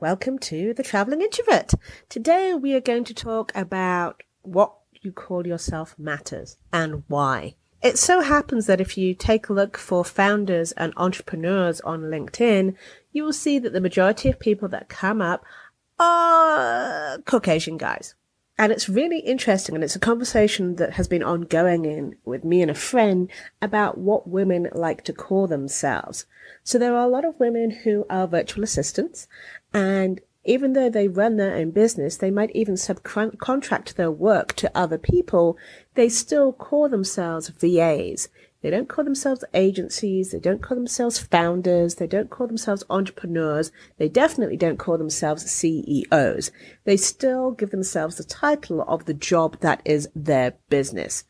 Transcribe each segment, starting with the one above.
welcome to The Traveling Introvert. Today we are going to talk about what you call yourself matters and why. It so happens that if you take a look for founders and entrepreneurs on LinkedIn, you will see that the majority of people that come up are Caucasian guys. And it's really interesting, and it's a conversation that has been ongoing with me and a friend about what women like to call themselves. So there are a lot of women who are virtual assistants, and even though they run their own business, they might even subcontract their work to other people, they still call themselves VAs. They don't call themselves agencies, they don't call themselves founders, they don't call themselves entrepreneurs, they definitely don't call themselves CEOs. They still give themselves the title of the job that is their business.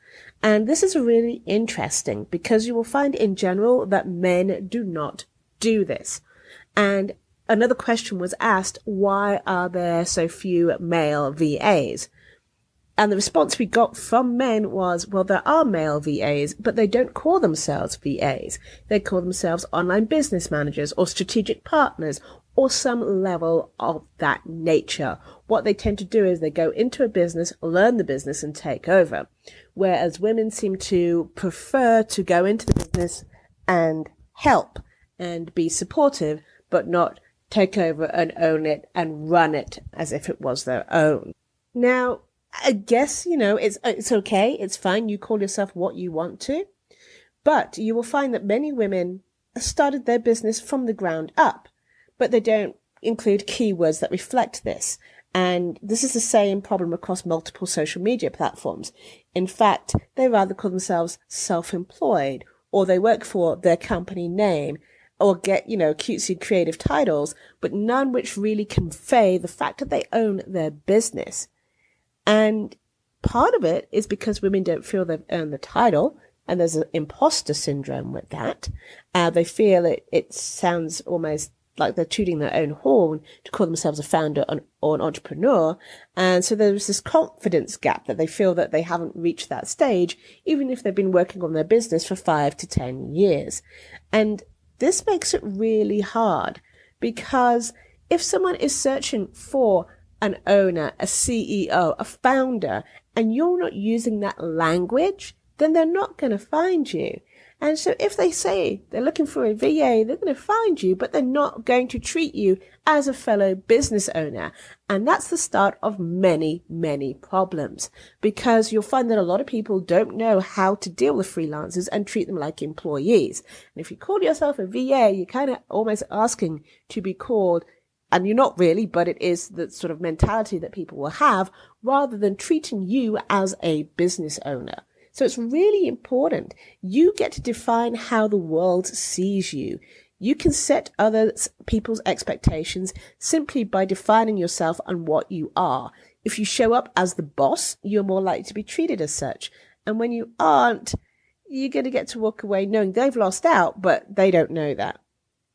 And this is really interesting because you will find in general that men do not do this. And another question was asked, why are there so few male VAs? And the response we got from men was, well, there are male VAs, but they don't call themselves VAs. They call themselves online business managers or strategic partners or some level of that nature. What they tend to do is they go into a business, learn the business and take over. Whereas women seem to prefer to go into the business and help and be supportive, but not take over and own it and run it as if it was their own. Now, I guess, it's okay. It's fine. You call yourself what you want to. But you will find that many women started their business from the ground up, but they don't include keywords that reflect this. And this is the same problem across multiple social media platforms. In fact, they rather call themselves self-employed, or they work for their company name, or get, cutesy creative titles, but none which really convey the fact that they own their business. And part of it is because women don't feel they've earned the title, and there's an imposter syndrome with that. They feel it sounds almost like they're tooting their own horn to call themselves a founder or an entrepreneur. And so there's this confidence gap that they feel that they haven't reached that stage, even if they've been working on their business for 5 to 10 years. And this makes it really hard because if someone is searching for an owner, a CEO, a founder, and you're not using that language, then they're not going to find you. And so if they say they're looking for a VA, they're going to find you, but they're not going to treat you as a fellow business owner. And that's the start of many, many problems, because you'll find that a lot of people don't know how to deal with freelancers and treat them like employees. And if you call yourself a VA, you're kind of almost asking to be called, and you're not really, but it is the sort of mentality that people will have, rather than treating you as a business owner. So it's really important. You get to define how the world sees you. You can set other people's expectations simply by defining yourself and what you are. If you show up as the boss, you're more likely to be treated as such. And when you aren't, you're going to get to walk away knowing they've lost out, but they don't know that.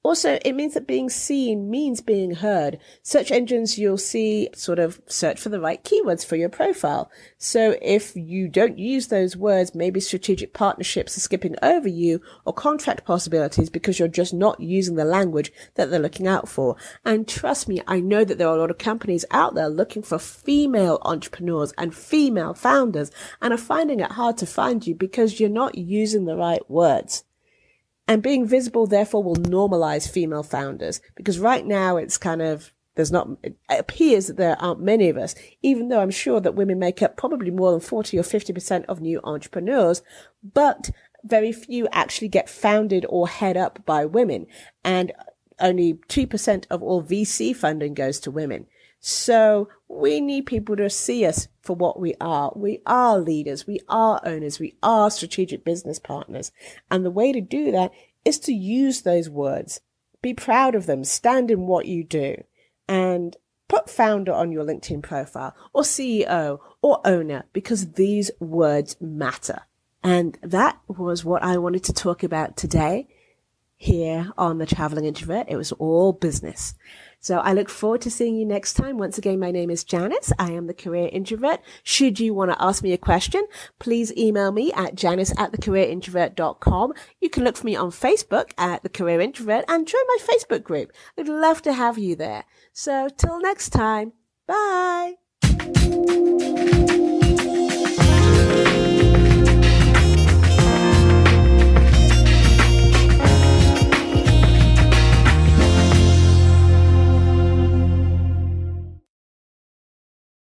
Also, it means that being seen means being heard. Search engines, you'll see, sort of search for the right keywords for your profile. So if you don't use those words, maybe strategic partnerships are skipping over you, or contract possibilities because you're just not using the language that they're looking out for. And trust me, I know that there are a lot of companies out there looking for female entrepreneurs and female founders and are finding it hard to find you because you're not using the right words. And being visible, therefore, will normalize female founders, because right now it appears that there aren't many of us, even though I'm sure that women make up probably more than 40 or 50% of new entrepreneurs, but very few actually get founded or head up by women. And only 2% of all VC funding goes to women. So we need people to see us for what we are. We are leaders. We are owners. We are strategic business partners. And the way to do that is to use those words. Be proud of them. Stand in what you do. And put founder on your LinkedIn profile, or CEO, or owner, because these words matter. And that was what I wanted to talk about today here on The Traveling Introvert. It was all business. So I look forward to seeing you next time. Once again, my name is Janice. I am the Career Introvert. Should you want to ask me a question, please email me at janice@thecareerintrovert.com. You can look for me on Facebook at The Career Introvert and join my Facebook group. I'd love to have you there. So till next time, bye.